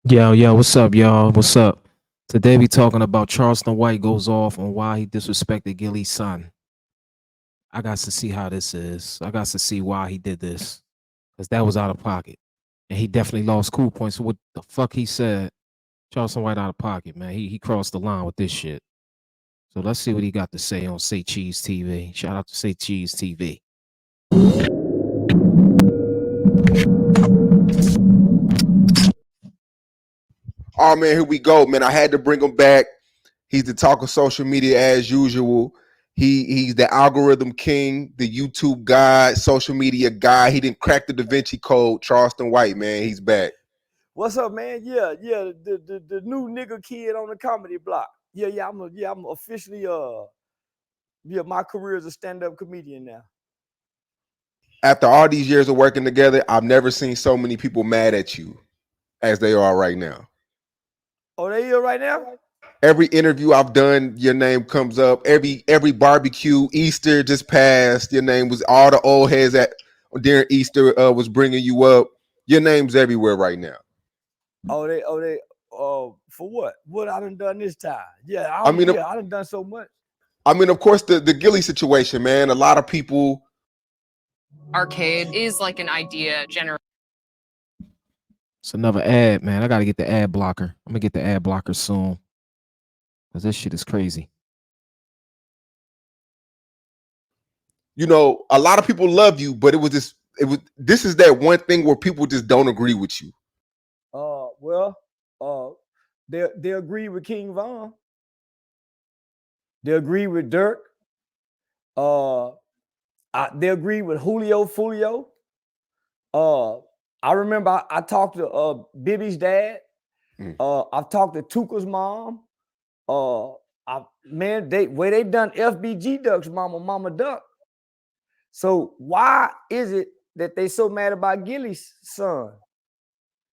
Yo, what's up, y'all? What's up? Today we talking about Charleston White goes off on why he disrespected Gillie's son. I got to see how this is. I got to see why he did this. Because that was out of pocket. And he definitely lost cool points. So what the fuck he said, Charleston White out of pocket, man. He crossed the line with this shit. So let's see what he got to say on Say Cheese TV. Shout out to Say Cheese TV. Oh man, here we go, man. I had to bring him back. He's the talk of social media as usual. He's the algorithm king, the YouTube guy, social media guy. He didn't crack the Da Vinci Code. Charleston White, man, he's back. What's up, man? Yeah, the new nigga kid on the comedy block. I'm officially my career as a stand-up comedian now. After all these years of working together, I've never seen so many people mad at you as they are right now. Oh, they here right now? Every interview I've done, your name comes up. Every barbecue, Easter just passed. Your name was all the old heads at during Easter was bringing you up. Your name's everywhere right now. For what? What I done this time? I done so much. I mean, of course, the gillie situation, man. A lot of people. Arcade is like an idea generator. It's another ad, man. I got to get the ad blocker. I'm going to get the ad blocker soon. Because this shit is crazy. You know, a lot of people love you, but this is that one thing where people just don't agree with you. They agree with King Von. They agree with Dirk. They agree with Julio Fulio. I remember I talked to Bibby's dad. I've talked to Tuka's mom. They done FBG Duck's Mama Duck. So why is it that they so mad about Gillie's son?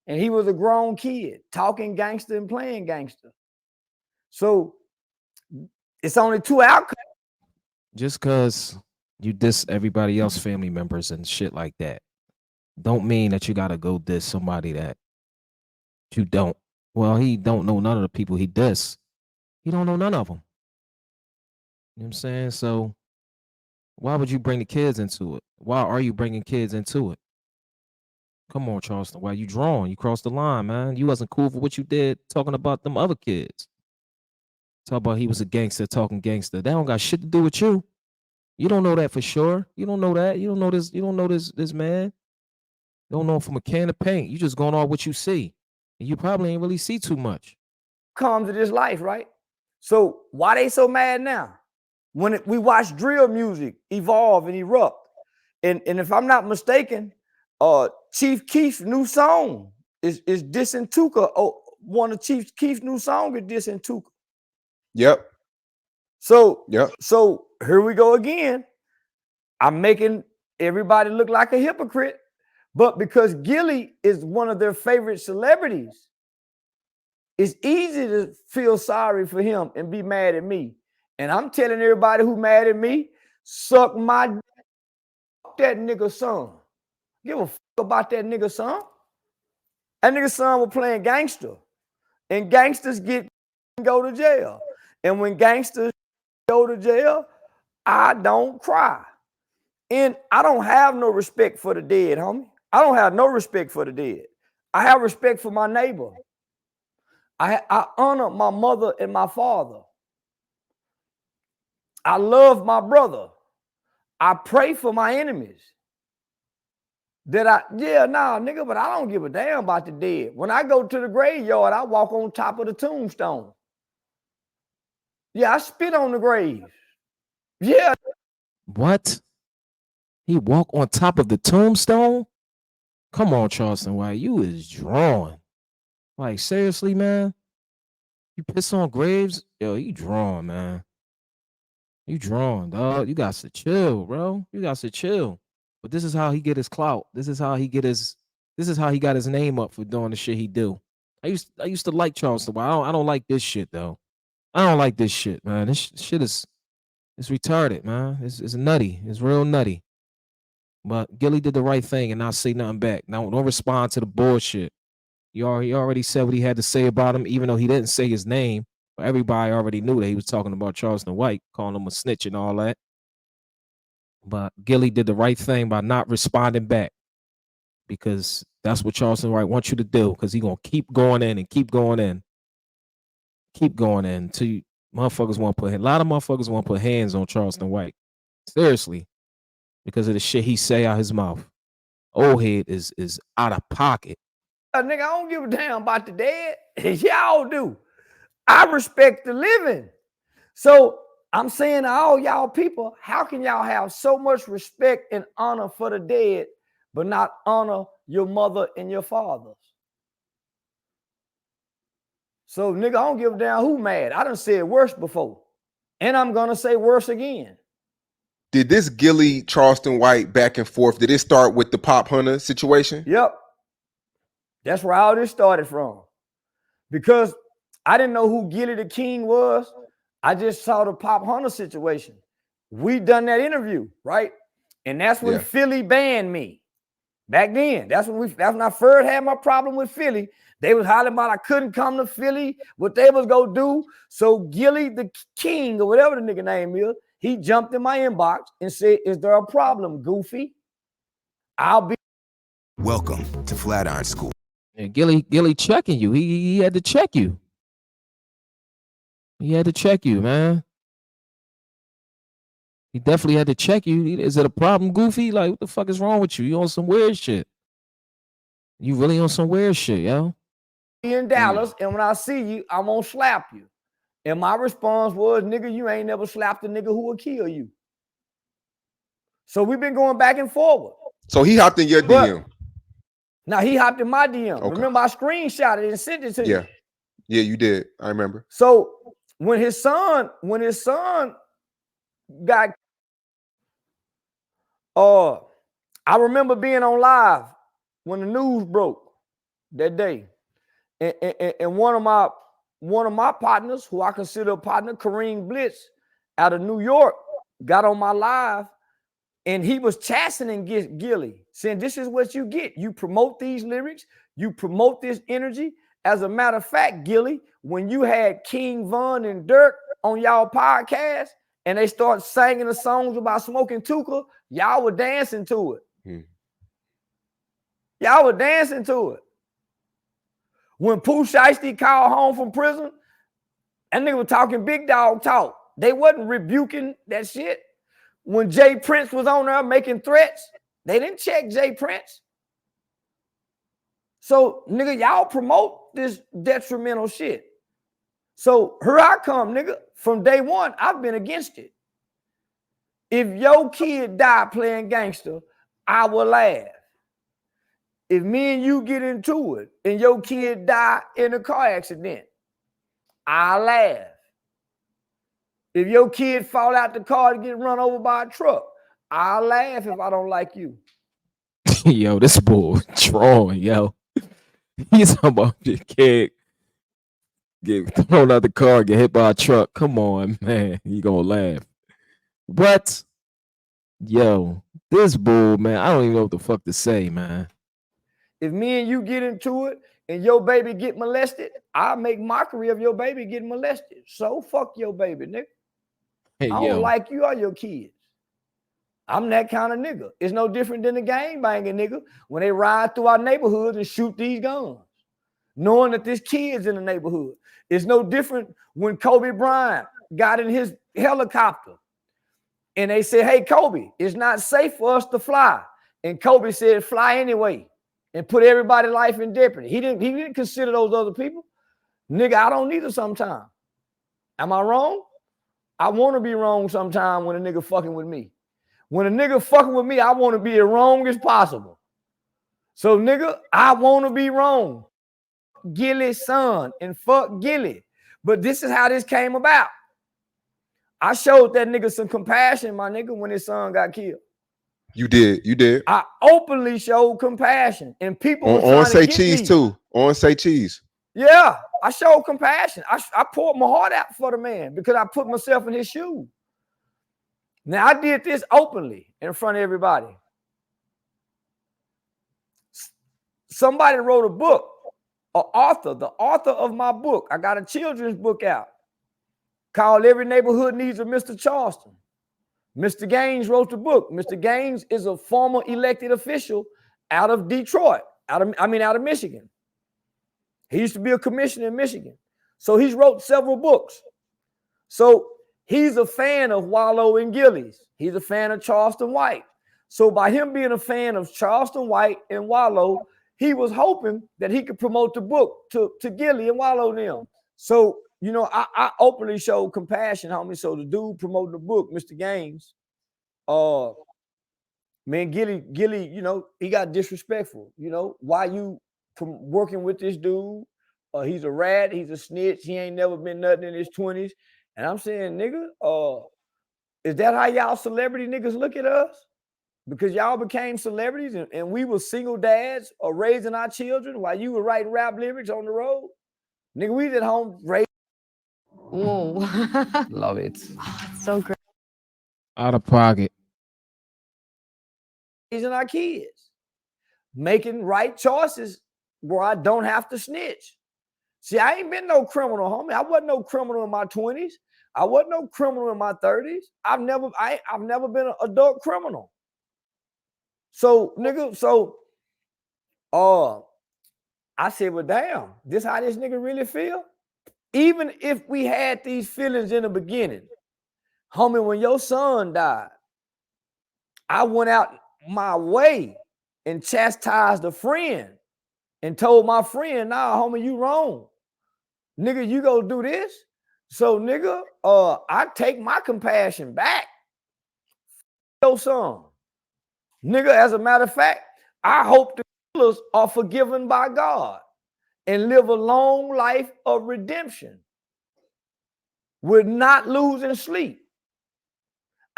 And he was a grown kid talking gangster and playing gangster. So it's only two outcomes. Just because you diss everybody else family members and shit like that don't mean that you gotta go diss somebody that you don't. Well, he don't know none of the people he diss. He don't know none of them. You know what I'm saying? So why would you bring the kids into it? Why are you bringing kids into it? Come on, Charleston. Why you drawing? You crossed the line, man. You wasn't cool for what you did talking about them other kids. Talk about he was a gangster talking gangster. That don't got shit to do with you. You don't know that for sure. You don't know that. You don't know this. You don't know this man. You don't know him from a can of paint. You just going off what you see. And you probably ain't really see too much. Comes to this life, right? So why they so mad now? When we watch drill music evolve and erupt, and if I'm not mistaken, Chief Keef's new song is dissing Tuka. Oh, one of Chief Keef's new songs is dissing Tuka. Yep. So here we go again. I'm making everybody look like a hypocrite, but because Gillie is one of their favorite celebrities, it's easy to feel sorry for him and be mad at me. And I'm telling everybody who mad at me, suck my that nigga son. Give a fuck about that nigga son. That nigga son was playing gangster. And gangsters go to jail. And when gangsters go to jail, I don't cry. And I don't have no respect for the dead, homie. I don't have no respect for the dead. I have respect for my neighbor. I honor my mother and my father. I love my brother. I pray for my enemies. Nigga, but I don't give a damn about the dead. When I go to the graveyard, I walk on top of the tombstone. Yeah, I spit on the grave. Yeah. What? He walk on top of the tombstone? Come on, Charleston White. You is drawing. Like, seriously, man? You piss on graves? Yo, you drawing, man. You drawing, dog. You got to chill, bro. You got to chill. But this is how he get his clout. This is how he got his name up for doing the shit he do. I used to like Charleston White. I don't like this shit though. I don't like this shit, man. This shit is it's retarded, man. It's nutty. It's real nutty. But Gillie did the right thing and not say nothing back. Now don't respond to the bullshit. He already said what he had to say about him, even though he didn't say his name. But everybody already knew that he was talking about Charleston White, calling him a snitch and all that. But Gillie did the right thing by not responding back, because that's what Charleston White wants you to do, because he's going to keep going in and keep going in. Keep going in until motherfuckers want to put, a lot of motherfuckers want to put hands on Charleston White. Seriously. Because of the shit he say out his mouth. Old head is out of pocket. Nigga, I don't give a damn about the dead. Y'all do. I respect the living. So I'm saying to all y'all people, how can y'all have so much respect and honor for the dead, but not honor your mother and your fathers? So, nigga, I don't give a damn who mad. I done said worse before. And I'm going to say worse again. Did this Gillie Charleston White back and forth, did it start with the Pop Hunter situation? Yep. That's where all this started from. Because I didn't know who Gillie the King was. I just saw the Pop Hunter situation. We done that interview, right? And that's when Philly banned me. Back then. That's when I first had my problem with Philly. They was hollering about I couldn't come to Philly, what they was gonna do. So Gillie the King, or whatever the nigga name is, he jumped in my inbox and said, "Is there a problem, Goofy? I'll be." Welcome to Flatiron School. And Gillie checking you. He had to check you. He had to check you, man. He definitely had to check you. Is it a problem, Goofy? Like, what the fuck is wrong with you? You on some weird shit. You really on some weird shit, yo. In Dallas, and when I see you, I'm gonna slap you. And my response was, nigga, you ain't never slapped a nigga who will kill you. So we've been going back and forward. So he hopped in your DM. Now he hopped in my DM. Okay. Remember, I screenshotted it and sent it to you. Yeah, you did. I remember. So when his son got I remember being on live when the news broke that day. And one of my partners, who I consider a partner, Kareem Blitz, out of New York, got on my live, and he was chastening Gillie, saying, "This is what you get. You promote these lyrics, you promote this energy. As a matter of fact, Gillie, when you had King Von and Dirk on y'all podcast, and they start singing the songs about smoking Tuka, y'all were dancing to it. Y'all were dancing to it. When Pooh Shiesty called home from prison, that nigga was talking big dog talk. They wasn't rebuking that shit. When Jay Prince was on there making threats, they didn't check Jay Prince. So, nigga, y'all promote this detrimental shit. So here I come, nigga. From day one, I've been against it. If your kid die playing gangster, I will laugh. If me and you get into it and your kid die in a car accident, I laugh. If your kid fall out the car to get run over by a truck, I laugh if I don't like you. Yo, this bull drawing, yo. He's talking about your kid get thrown out the car, get hit by a truck. Come on, man. You gonna laugh. What? Yo, this bull, man. I don't even know what the fuck to say, man. If me and you get into it and your baby get molested, I make mockery of your baby getting molested. So fuck your baby, nigga. Hey, I don't like you or your kids. I'm that kind of nigga. It's no different than the gang banging nigga when they ride through our neighborhoods and shoot these guns, knowing that there's kids in the neighborhood. It's no different when Kobe Bryant got in his helicopter and they said, "Hey, Kobe, it's not safe for us to fly." And Kobe said, "Fly anyway," and put everybody's life in jeopardy. He didn't consider those other people. Nigga, I don't either sometimes. Am I wrong? I want to be wrong sometime when a nigga fucking with me. When a nigga fucking with me, I want to be as wrong as possible. So, nigga, I want to be wrong. Gillie's son and fuck Gillie. But this is how this came about. I showed that nigga some compassion, my nigga, when his son got killed. You did. I openly showed compassion, and people on saycheese too. On saycheese. Yeah, I showed compassion. I poured my heart out for the man because I put myself in his shoes. Now I did this openly in front of everybody. Somebody wrote a book the author of my book. I got a children's book out called Every Neighborhood Needs a Mr. Charleston. Mr. Gaines wrote the book. Mr. Gaines is a former elected official out of Detroit, out of Michigan. He used to be a commissioner in Michigan. So he's wrote several books. So he's a fan of Wallow and Gillie's. He's a fan of Charleston White. So by him being a fan of Charleston White and Wallow, he was hoping that he could promote the book to Gillie and Wallow and them. So, you know, I openly showed compassion, homie. So the dude promoting the book, Mr. Gaines, man, Gillie, you know, he got disrespectful. You know, why you working with this dude? He's a rat. He's a snitch. He ain't never been nothing in his 20s. And I'm saying, nigga, is that how y'all celebrity niggas look at us? Because y'all became celebrities and we were single dads or raising our children while you were writing rap lyrics on the road? Nigga, we was at home raising. Ooh. Love it. Oh, it's so great. Out of pocket. Raising our kids. Making right choices where I don't have to snitch. See, I ain't been no criminal, homie. I wasn't no criminal in my 20s. I wasn't no criminal in my 30s. I've never been an adult criminal. So, nigga, I said, well, damn, this how this nigga really feel? Even if we had these feelings in the beginning, homie, when your son died, I went out my way and chastised a friend and told my friend, nah, homie, you wrong. Nigga, you go do this. So, nigga, I take my compassion back. Your son. Nigga, as a matter of fact, I hope the killers are forgiven by God and live a long life of redemption with not losing sleep.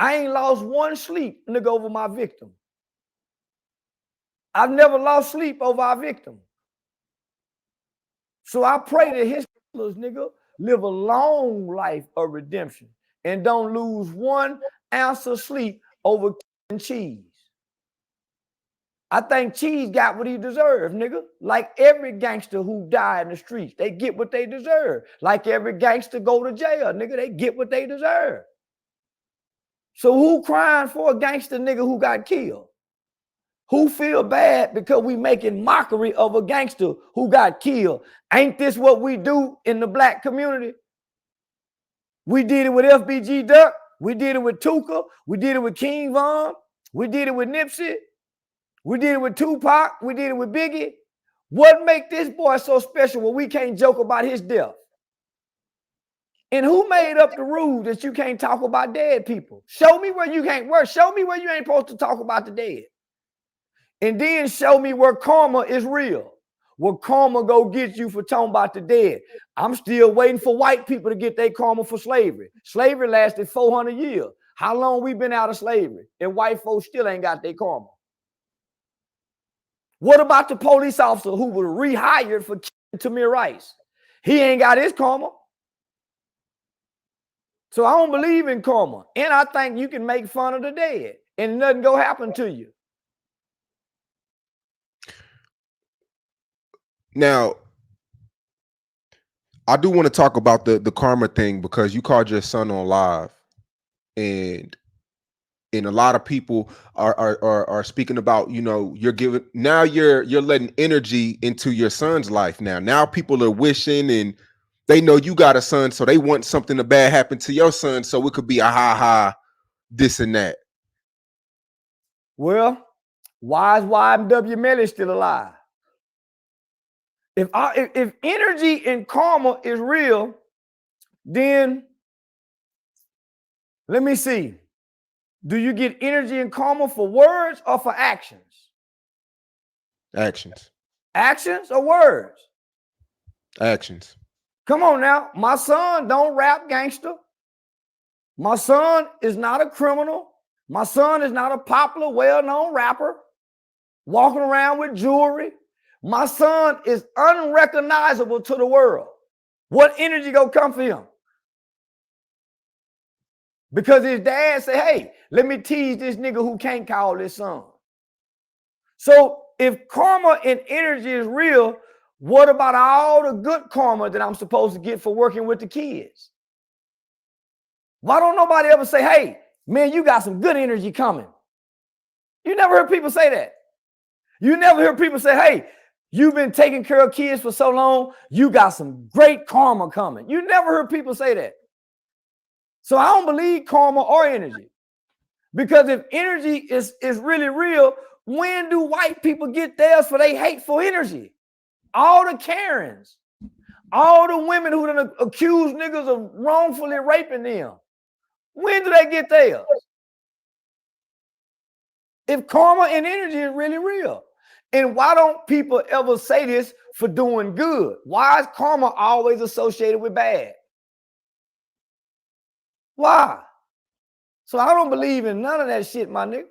I ain't lost one sleep, nigga, over my victim. I've never lost sleep over our victim. So I pray that his killers, nigga, live a long life of redemption and don't lose 1 ounce of sleep over cheese. I think Cheese got what he deserved, nigga. Like every gangster who died in the streets, they get what they deserve. Like every gangster go to jail, nigga, they get what they deserve. So who crying for a gangster nigga who got killed? Who feel bad because we making mockery of a gangster who got killed? Ain't this what we do in the black community? We did it with FBG Duck. We did it with Tuka. We did it with King Von. We did it with Nipsey. We did it with Tupac. We did it with Biggie. What make this boy so special when we can't joke about his death? And who made up the rule that you can't talk about dead people? Show me where you can't work. Show me where you ain't supposed to talk about the dead. And then show me where karma is real. Where karma go get you for talking about the dead. I'm still waiting for white people to get their karma for slavery. Slavery lasted 400 years. How long we been out of slavery? And white folks still ain't got their karma. What about the police officer who was rehired for killing Tamir Rice? He ain't got his karma. So I don't believe in karma. And I think you can make fun of the dead and nothing go happen to you. Now, I do want to talk about the karma thing because you called your son on live, and a lot of people are speaking about, you know, you're letting energy into your son's life now. Now people are wishing and they know you got a son, so they want something bad happen to your son, so it could be a ha this and that. Well, why is YMW Melly still alive? If energy and karma is real, then let me see. Do you get energy and karma for words or for actions? Actions. Actions or words? Actions. Come on now. My son don't rap gangster. My son is not a criminal. My son is not a popular, well-known rapper walking around with jewelry. My son is unrecognizable to the world. What energy gonna come for him? Because his dad said, hey, let me tease this nigga who can't call his son. So if karma and energy is real, What about all the good karma that I'm supposed to get for working with the kids? Why don't nobody ever say, hey, man, you got some good energy coming? You never heard people say that. You never hear people say, hey, you've been taking care of kids for so long, you got some great karma coming. You never heard people say that. So I don't believe karma or energy. Because if energy is really real, when do white people get theirs for their hateful energy? All the Karens, all the women who done accuse niggas of wrongfully raping them. When do they get theirs? If karma and energy is really real. And why don't people ever say this for doing good? Why is karma always associated with bad? Why? So I don't believe in none of that shit, my nigga.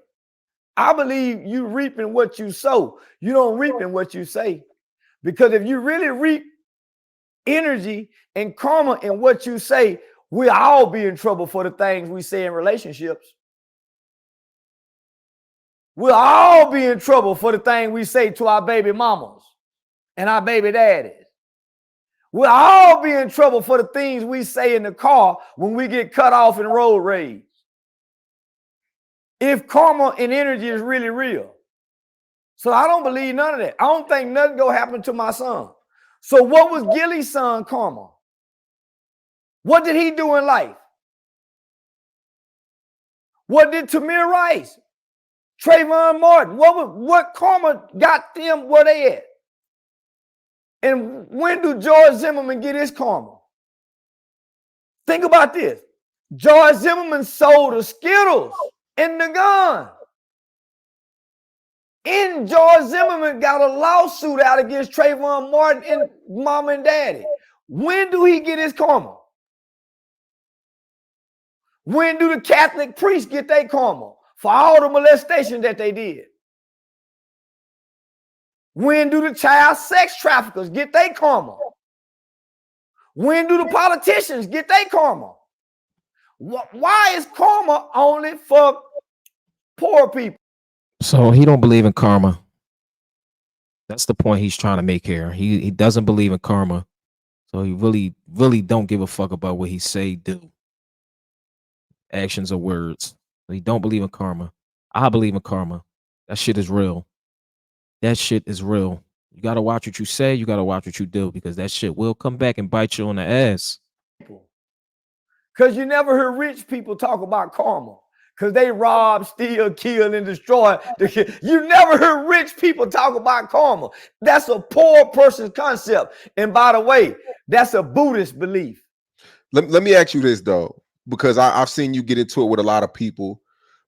I believe you reaping what you sow. You don't reap in what you say. Because if you really reap energy and karma in what you say, we'll all be in trouble for the things we say in relationships. We'll all be in trouble for the thing we say to our baby mamas and our baby daddies. We'll all be in trouble for the things we say in the car when we get cut off in road rage. If karma and energy is really real. So I don't believe none of that. I don't think nothing gonna happen to my son. So what was Gillie's son karma? What did he do in life? What did Tamir Rice, Trayvon Martin, what karma got them where they at? And when do George Zimmerman get his karma? Think about this. George Zimmerman sold the Skittles and the gun. And George Zimmerman got a lawsuit out against Trayvon Martin and mom and daddy. When do he get his karma? When do the Catholic priests get their karma for all the molestation that they did? When do the child sex traffickers get their karma? When do the politicians get their karma? Why is karma only for poor people? So he don't believe in karma. That's the point he's trying to make here. He doesn't believe in karma. So he really don't give a fuck about what he say, do. Actions or words. He don't believe in karma. I believe in karma. That shit is real. That shit is real. You gotta watch what you say. You gotta watch what you do, because that shit will come back and bite you on the ass. Because you never hear rich people talk about karma. Because they rob, steal, kill, and destroy. You never hear rich people talk about karma. That's a poor person's concept. And by the way, that's a Buddhist belief. Let me ask you this, though, because I've seen you get into it with a lot of people.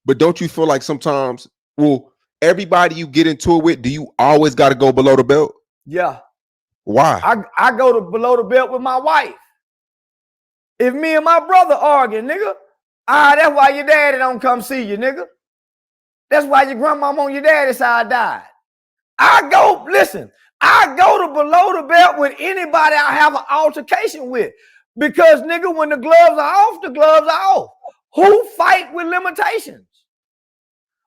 But don't you feel like sometimes, well, everybody you get into it with, do you always got to go below the belt? Yeah. Why? I go to below the belt with my wife. If me and my brother arguing, nigga, that's why your daddy don't come see you, nigga. That's why your grandmama on your daddy's side died. I go to below the belt with anybody I have an altercation with. Because, nigga, when the gloves are off, the gloves are off. Who fight with limitations?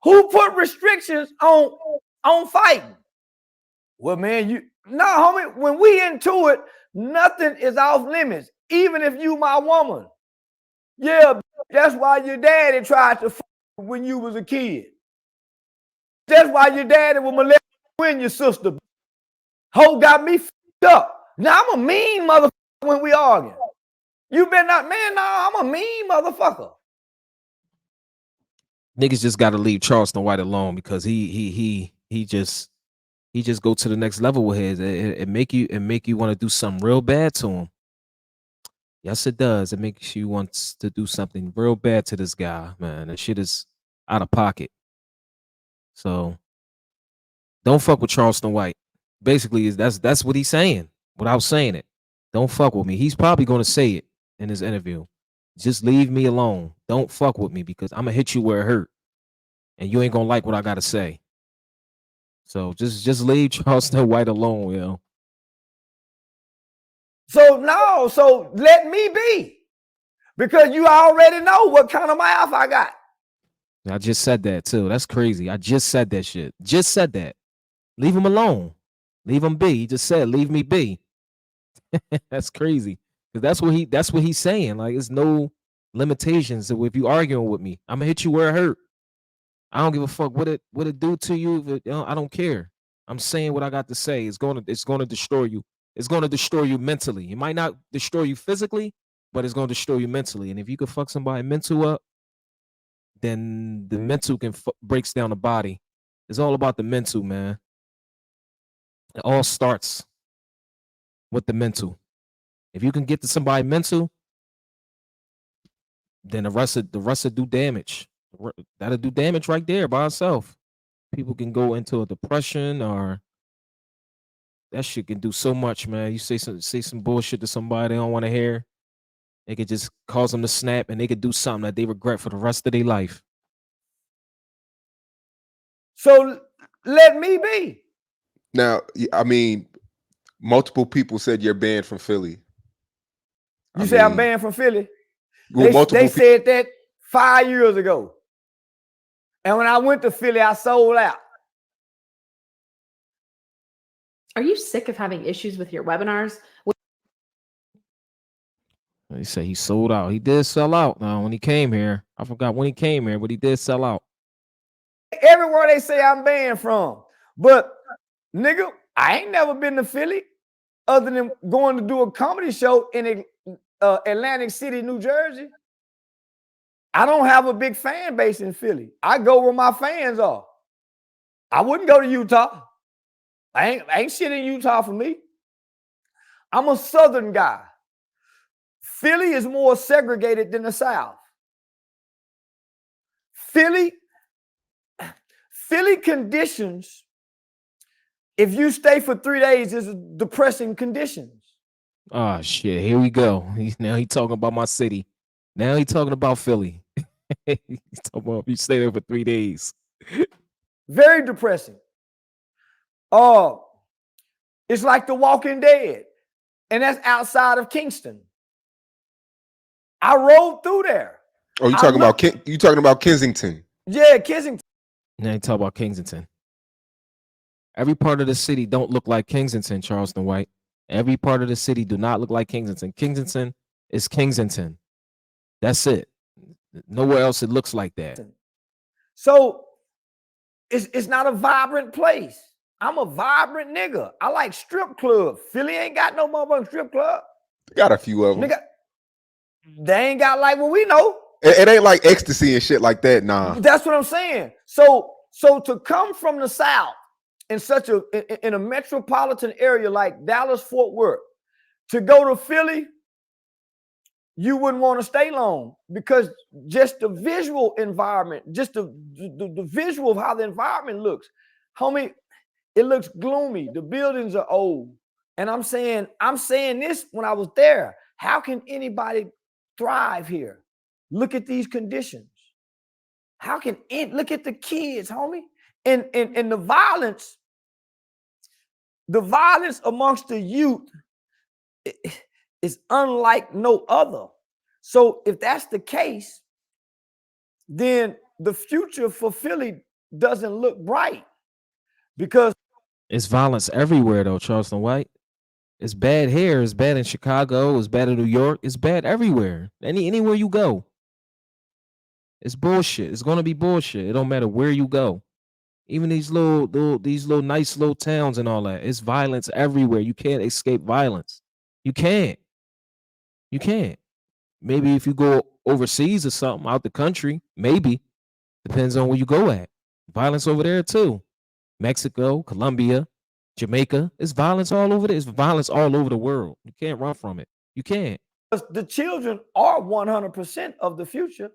Who put restrictions on fighting? Well, man, homie, when we into it, nothing is off limits. Even if you my woman. Yeah, that's why your daddy tried to fuck when you was a kid. That's why your daddy will molest you and your sister. Ho got me fucked up. Now I'm a mean motherfucker when we argue. You better not, man, no, I'm a mean motherfucker. Niggas just gotta leave Charleston White alone, because he just go to the next level with his. It make you want to do something real bad to him. Yes, it does. It makes you want to do something real bad to this guy, man. That shit is out of pocket. So don't fuck with Charleston White. Basically, that's what he's saying without saying it. Don't fuck with me. He's probably going to say it in his interview. Just leave me alone. Don't fuck with me, because I'm gonna hit you where it hurt, and you ain't gonna like what I gotta say. So just leave Charleston White alone, yo. So let me be. Because you already know what kind of mouth I got. I just said that too. That's crazy. I just said that shit. Just said that. Leave him alone. Leave him be. He just said, leave me be. That's crazy. Because that's what he's saying. Like, there's no limitations. So if you arguing with me, I'm gonna hit you where it hurt. I don't give a fuck what it do to you. If it, I don't care. I'm saying what I got to say. It's gonna destroy you. It's gonna destroy you mentally. It might not destroy you physically, but it's gonna destroy you mentally. And if you could fuck somebody mental up, then the mental breaks down the body. It's all about the mental, man. It all starts with the mental. If you can get to somebody mental, then the rest will do damage. That'll do damage right there by itself. People can go into a depression, or that shit can do so much, man. You say some bullshit to somebody they don't want to hear. It could just cause them to snap, and they could do something that they regret for the rest of their life. So let me be. Now, I mean, multiple people said you're banned from Philly. You say I'm banned from Philly? Well, they said that 5 years ago. And when I went to Philly, I sold out. Are you sick of having issues with your webinars? They say he sold out. He did sell out now when he came here. I forgot when he came here, but he did sell out. Everywhere they say I'm banned from. But, nigga, I ain't never been to Philly other than going to do a comedy show in Atlantic City, New Jersey. I don't have a big fan base in Philly. I go where my fans are. I wouldn't go to Utah. I ain't shit in Utah for me. I'm a Southern guy. Philly is more segregated than the South. Philly conditions, if you stay for 3 days, is depressing conditions. Oh shit! Here we go. Now he talking about my city. Now he talking about Philly. He's talking about if you stay there for 3 days. Very depressing. It's like The Walking Dead, and that's outside of Kingston. I rode through there. Oh, you talking about Kensington? Yeah, Kensington. Now he talk about Kensington. Every part of the city don't look like Kensington, Charleston White. Every part of the city do not look like Kensington. Kensington is Kensington. That's it. Nowhere else it looks like that. So it's not a vibrant place. I'm a vibrant nigga. I like strip clubs. Philly ain't got no motherfucking strip club. Got a few of them. Nigga, they ain't got like what we know. It ain't like ecstasy and shit like that, nah. That's what I'm saying. So to come from the South in a metropolitan area like Dallas, Fort Worth, to go to Philly, you wouldn't want to stay long because just the visual environment, just the visual of how the environment looks, homie, it looks gloomy. The buildings are old. And I'm saying this when I was there. How can anybody thrive here? Look at these conditions. Look at the kids, homie. And the violence amongst the youth is unlike no other. So if that's the case, then the future for Philly doesn't look bright because it's violence everywhere though, Charleston White. It's bad here. It's bad in Chicago. It's bad in New York. It's bad everywhere. Anywhere you go. It's bullshit. It's gonna be bullshit. It don't matter where you go. Even these little nice little towns and all that. It's violence everywhere. You can't escape violence. You can't. You can't. Maybe if you go overseas or something, out the country, maybe. Depends on where you go at. Violence over there too. Mexico, Colombia, Jamaica. It's violence all over there. It's violence all over the world. You can't run from it. You can't. The children are 100% of the future.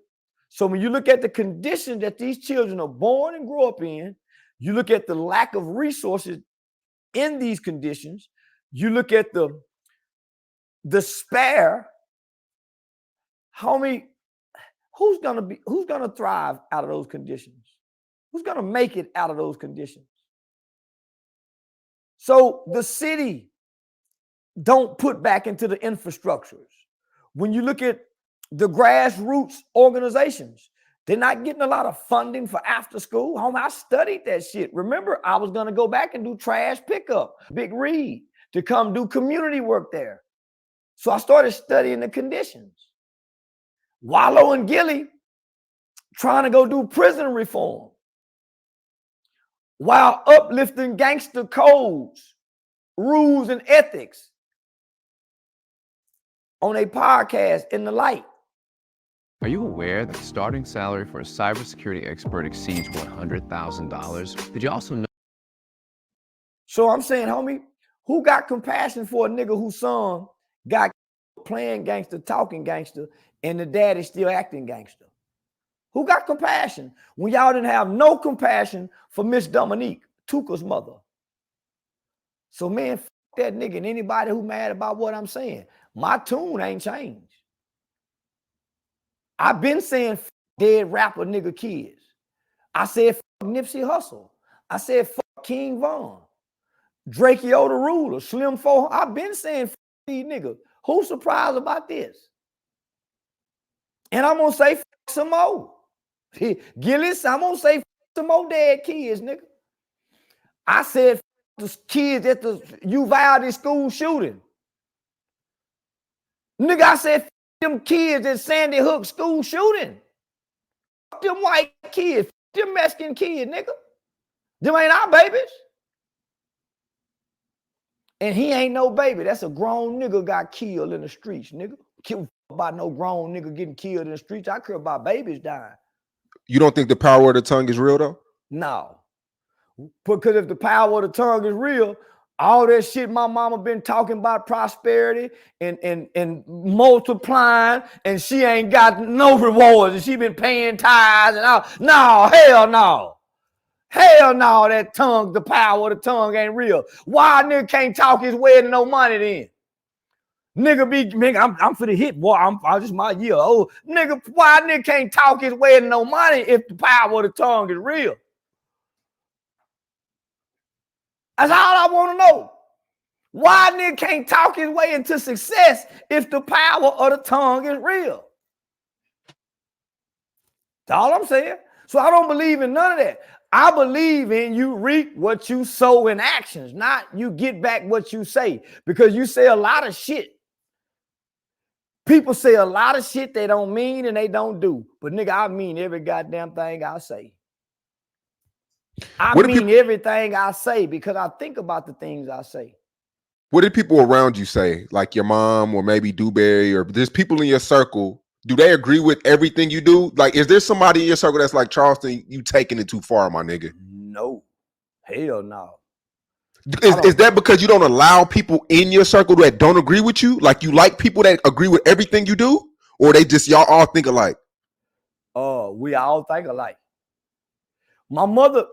So when you look at the conditions that these children are born and grow up in, you look at the lack of resources in these conditions, you look at the despair, homie, who's gonna thrive out of those conditions? Who's gonna make it out of those conditions? So the city don't put back into the infrastructures. When you look at the grassroots organizations, They're not getting a lot of funding for after school. Homie, I studied that shit. Remember, I was going to go back and do trash pickup, Big Reed, to come do community work there. So I started studying the conditions. Wallow and Gillie trying to go do prison reform while uplifting gangster codes, rules, and ethics on a podcast in the light. Are you aware that the starting salary for a cybersecurity expert exceeds $100,000? Did you also know? So I'm saying, homie, who got compassion for a nigga whose son got playing gangster, talking gangster, and the dad is still acting gangster? Who got compassion when y'all didn't have no compassion for Miss Dominique, Tuka's mother? So, man, f that nigga and anybody who mad about what I'm saying. My tune ain't changed. I've been saying f dead rapper nigga kids. I said f Nipsey Hussle. I said f King Von. Drakeo the Ruler, Slim 4. I've been saying f these niggas. Who's surprised about this? And I'm going to say f some more. Gillis, I'm going to say f some more dead kids, nigga. I said f the kids at the Uvalde school shooting. Nigga, I said f them kids at Sandy Hook school shooting. F them white kids, f them Mexican kids, nigga. Them ain't our babies. And he ain't no baby. That's a grown nigga got killed in the streets, nigga. Can't about no grown nigga getting killed in the streets. I care about babies dying. You don't think the power of the tongue is real though? No. Because if the power of the tongue is real, all that shit my mama been talking about prosperity and multiplying, and she ain't got no rewards, and she been paying tithes and all. No, hell no. Hell no, that tongue, the power of the tongue ain't real. Why a nigga can't talk his way to no money then? Nigga, I'm for the hit, boy. I'm just my year old. Nigga, why a nigga can't talk his way to no money if the power of the tongue is real? That's all I want to know. Why a nigga can't talk his way into success if the power of the tongue is real? That's all I'm saying. So I don't believe in none of that. I believe in you reap what you sow in actions, not you get back what you say, because you say a lot of shit. People say a lot of shit they don't mean and they don't do. But nigga, I mean every goddamn thing I say. I mean everything I say because I think about the things I say. What did people around you say? Like your mom or maybe Dewberry or there's people in your circle. Do they agree with everything you do? Like, is there somebody in your circle that's like, Charleston, you taking it too far, my nigga? No. Hell no. Is that because you don't allow people in your circle that don't agree with you? Like you like people that agree with everything you do? Or they just y'all all think alike? We all think alike. My mother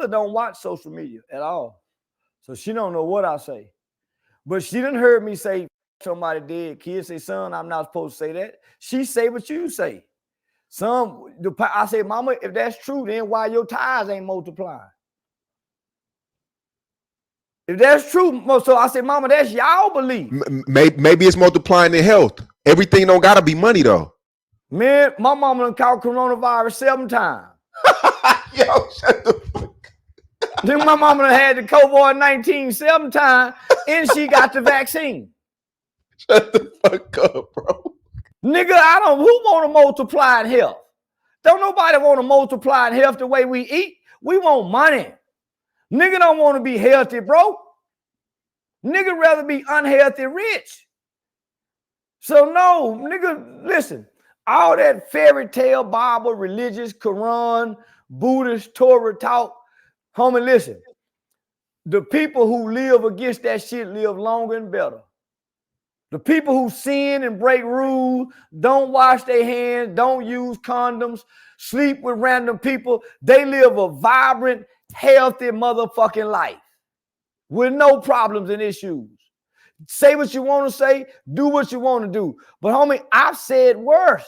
don't watch social media at all. So she don't know what I say. But she done heard me say somebody dead. Kids say, son, I'm not supposed to say that. She say what you say. I say, mama, if that's true, then why your tires ain't multiplying? If that's true, so I said, mama, that's y'all belief. Maybe it's multiplying in health. Everything don't gotta be money though. Man, my mama done caught coronavirus 7 times. Yo, shut the fuck up. Then my mama done had the COVID-19 7 times, and she got the vaccine. Shut the fuck up, bro. Nigga, who want to multiply in health? Don't nobody want to multiply in health the way we eat. We want money. Nigga don't want to be healthy, bro. Nigga rather be unhealthy rich. So no, nigga, listen. All that fairy tale, Bible, religious, Quran, Buddhist, Torah talk, homie, listen. The people who live against that shit live longer and better. The people who sin and break rules, don't wash their hands, don't use condoms, sleep with random people, they live a vibrant, healthy motherfucking life with no problems and issues. Say what you want to say, do what you want to do. But homie, I've said worse.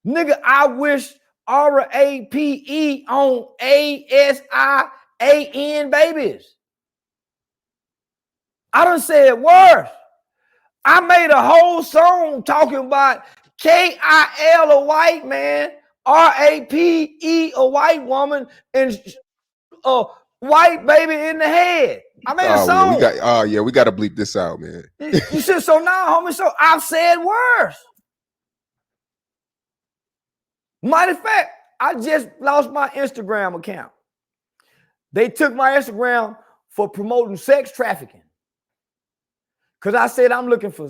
Nigga, I wish RAPE on ASIAN babies. I done said worse. I made a whole song talking about K-I-L, a white man, R-A-P-E, a white woman, and a white baby in the head. I made a song. We got to bleep this out, man. You said so now, homie. So I've said worse. Matter of fact, I just lost my Instagram account. They took my Instagram for promoting sex trafficking. Because I said I'm looking for.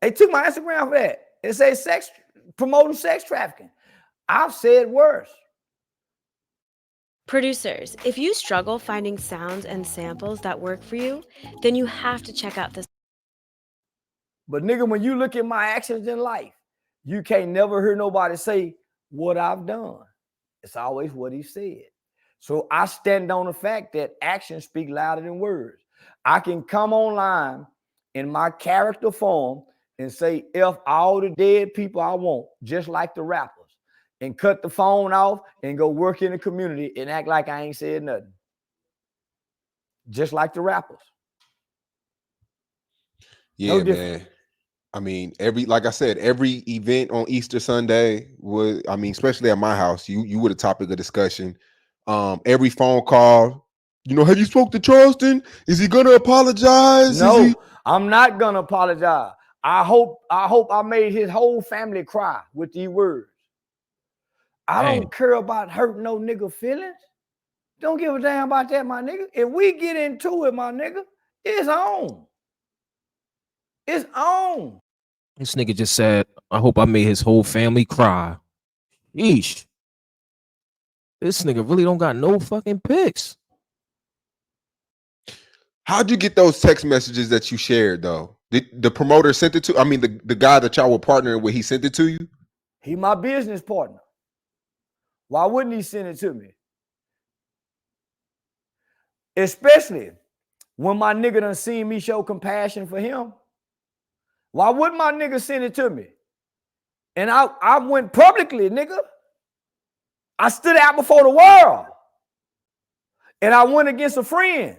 They took my Instagram for that. It says promoting sex trafficking. I've said worse. Producers, if you struggle finding sounds and samples that work for you, then you have to check out this. But nigga, when you look at my actions in life, you can't never hear nobody say what I've done. It's always what he said. So I stand on the fact that actions speak louder than words. I can come online in my character form and say F all the dead people I want, just like the rappers, and cut the phone off and go work in the community and act like I ain't said nothing. Just like the rappers. Yeah, no, man. I mean, like I said, every event on Easter Sunday was, I mean, especially at my house, you were the topic of discussion. Every phone call, have you spoke to Charleston? Is he gonna apologize? No, I'm not gonna apologize. I hope I made his whole family cry with these words. I don't care about hurting no nigga feelings. Don't give a damn about that, my nigga. If we get into it, my nigga, it's on. It's on. This nigga just said, I hope I made his whole family cry. Yeesh. This nigga really don't got no fucking pics. How'd you get those text messages that you shared, though? Did the promoter sent it to, I mean, the guy that y'all were partnering with, he sent it to you? He my business partner. Why wouldn't he send it to me? Especially when my nigga done seen me show compassion for him. Why wouldn't my nigga send it to me? And I went publicly, nigga. I stood out before the world. And I went against a friend.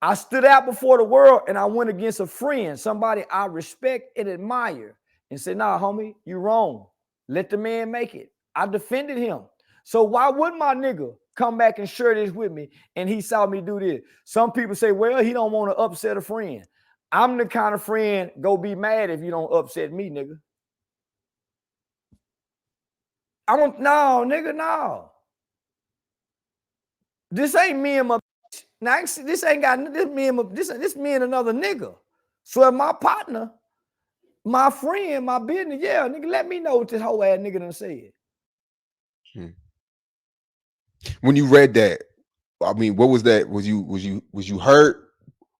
I stood out before the world and I went against a friend, somebody I respect and admire, and said, nah, homie, you wrong. Let the man make it. I defended him. So why wouldn't my nigga come back and share this with me and he saw me do this? Some people say, well, he don't want to upset a friend. I'm the kind of friend, go be mad if you don't upset me, nigga. No, nigga, no. This ain't me and my now this ain't got this me and my, this me and another nigga. So if my partner, my friend, my business, yeah, nigga, let me know what this whole ass nigga done said. When you read that, I mean, what was that? Was you hurt?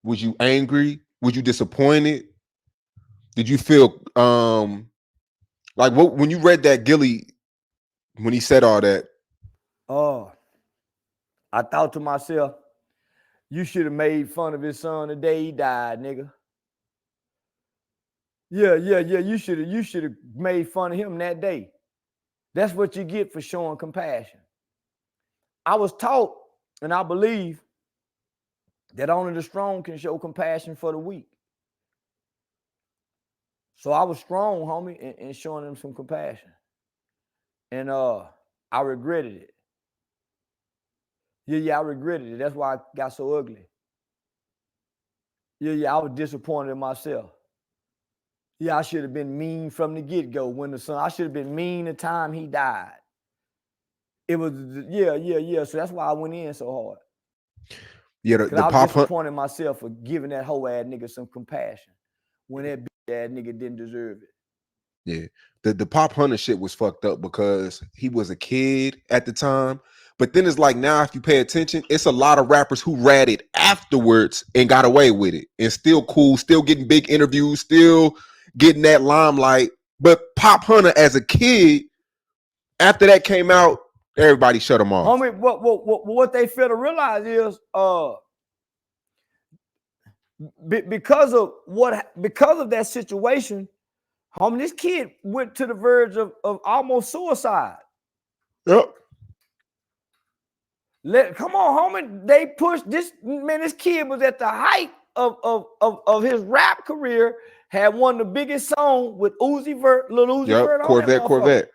Was you angry? Was you disappointed? Did you feel like what when you read that Gillie, when he said all that? Oh, I thought to myself, you should have made fun of his son the day he died, nigga. Yeah. You should have made fun of him that day. That's what you get for showing compassion. I was taught, and I believe, that only the strong can show compassion for the weak. So I was strong, homie, in showing him some compassion. And I regretted it. Yeah, I regretted it. That's why I got so ugly. Yeah, I was disappointed in myself. Yeah, I should have been mean from the get-go when the son. I should have been mean the time he died. It was, yeah. So that's why I went in so hard. Yeah, I was disappointed myself for giving that whole ass nigga some compassion when that bitch ass nigga didn't deserve it. Yeah, the Pop Hunter shit was fucked up because he was a kid at the time. But then it's like now, if you pay attention, it's a lot of rappers who ratted afterwards and got away with it and still cool, still getting big interviews, still getting that limelight. But Pop Hunter as a kid, after that came out, everybody shut him off. Homie, what they fail to realize is because of that situation, homie, this kid went to the verge of almost suicide. Yep. Come on, homie. They pushed this man. This kid was at the height of his rap career, had one of the biggest songs with Lil Uzi Vert on that Corvette.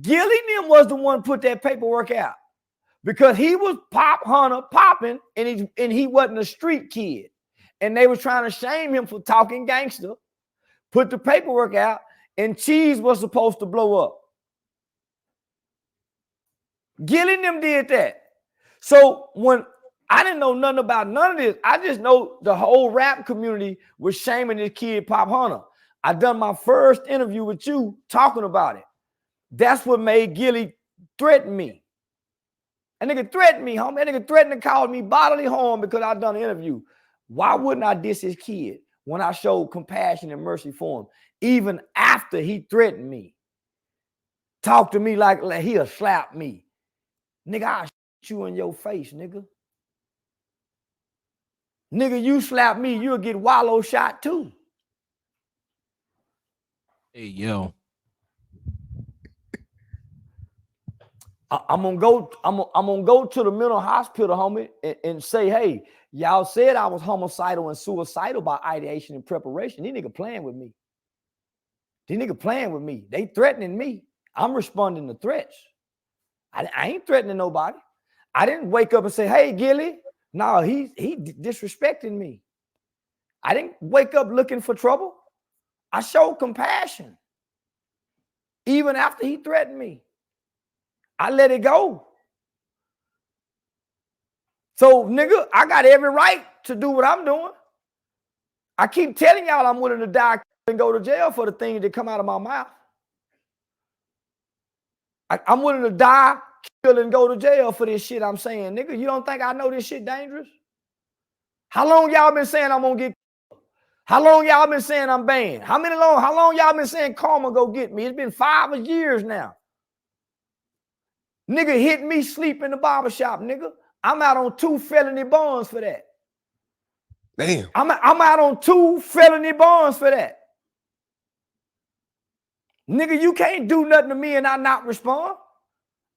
Gillie them was the one put that paperwork out because he was Pop Hunter popping, and he wasn't a street kid, and they was trying to shame him for talking gangster. Put the paperwork out, and Cheese was supposed to blow up. Gillie them did that. So when I didn't know nothing about none of this, I just know the whole rap community was shaming this kid Pop Hunter. I done my first interview with you talking about it. That's what made Gillie threaten me. That nigga threatened me, homie. That nigga threatened to call me bodily harm because I done an interview. Why wouldn't I diss his kid when I showed compassion and mercy for him, even after he threatened me? Talk to me like he'll slap me. Nigga, I'll shoot you in your face, nigga. Nigga, you slap me, you'll get wallow shot too. Hey, yo. I'm gonna go to the mental hospital, homie, and say, hey, y'all said I was homicidal and suicidal by ideation and preparation. These niggas playing with me. They threatening me. I'm responding to threats. I ain't threatening nobody. I didn't wake up and say, hey, Gillie. No, he disrespecting me. I didn't wake up looking for trouble. I showed compassion. Even after he threatened me, I let it go. So, nigga, I got every right to do what I'm doing. I keep telling y'all I'm willing to die and go to jail for the things that come out of my mouth. I'm willing to die, kill, and go to jail for this shit I'm saying. Nigga, you don't think I know this shit dangerous? How long y'all been saying I'm gonna get killed? How long y'all been saying I'm banned? How long y'all been saying karma go get me? It's been 5 years now. Nigga hit me sleep in the barbershop, nigga. I'm out on 2 felony bonds for that. Damn. I'm out on 2 felony bonds for that. Nigga, you can't do nothing to me and I not respond.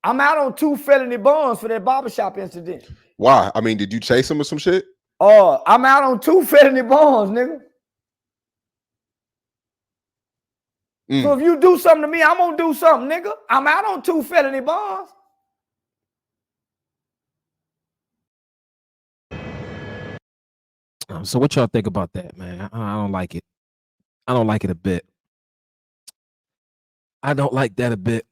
I'm out on 2 felony bonds for that barbershop incident. Why? I mean, did you chase him or some shit? I'm out on 2 felony bonds, nigga. So if you do something to me, I'm gonna do something, nigga. I'm out on 2 felony bonds. So what y'all think about that, man? I don't like it. I don't like it a bit. I don't like that a bit.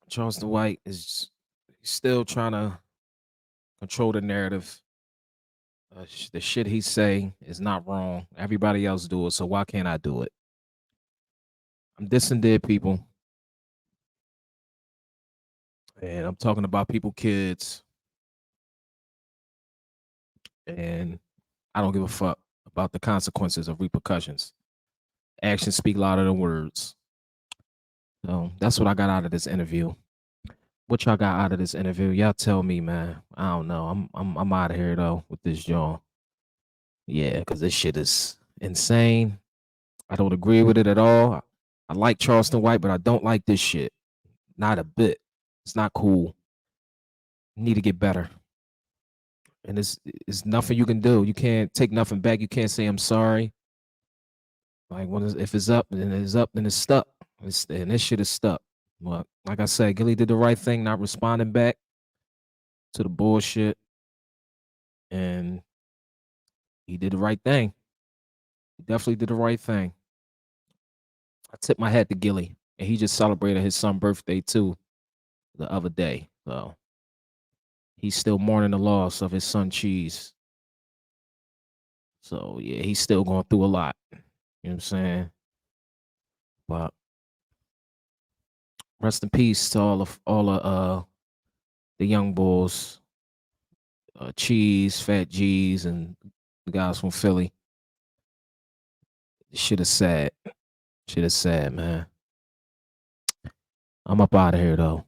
Charleston White is still trying to control the narrative. The shit he's saying is not wrong. Everybody else do it, so why can't I do it? I'm dissing dead people. And I'm talking about people, kids. And I don't give a fuck about the consequences of repercussions. Actions speak louder than words. So that's what I got out of this interview. What y'all got out of this interview? Y'all tell me, man. I don't know. I'm out of here though with this John. Yeah, because this shit is insane. I don't agree with it at all. I like Charleston White, but I don't like this shit. Not a bit. It's not cool. Need to get better. And it's nothing you can do. You can't take nothing back. You can't say I'm sorry. Like if it's up, then it's up, then it's stuck. And this shit is stuck. But like I said, Gillie did the right thing, not responding back to the bullshit. And he did the right thing. He definitely did the right thing. I tip my hat to Gillie. And he just celebrated his son's birthday too the other day. So he's still mourning the loss of his son Cheese. So yeah, he's still going through a lot. You know what I'm saying? But rest in peace to all of the young bulls, Cheese, Fat G's, and the guys from Philly. Shit is sad. Shit is sad, man. I'm up out of here though.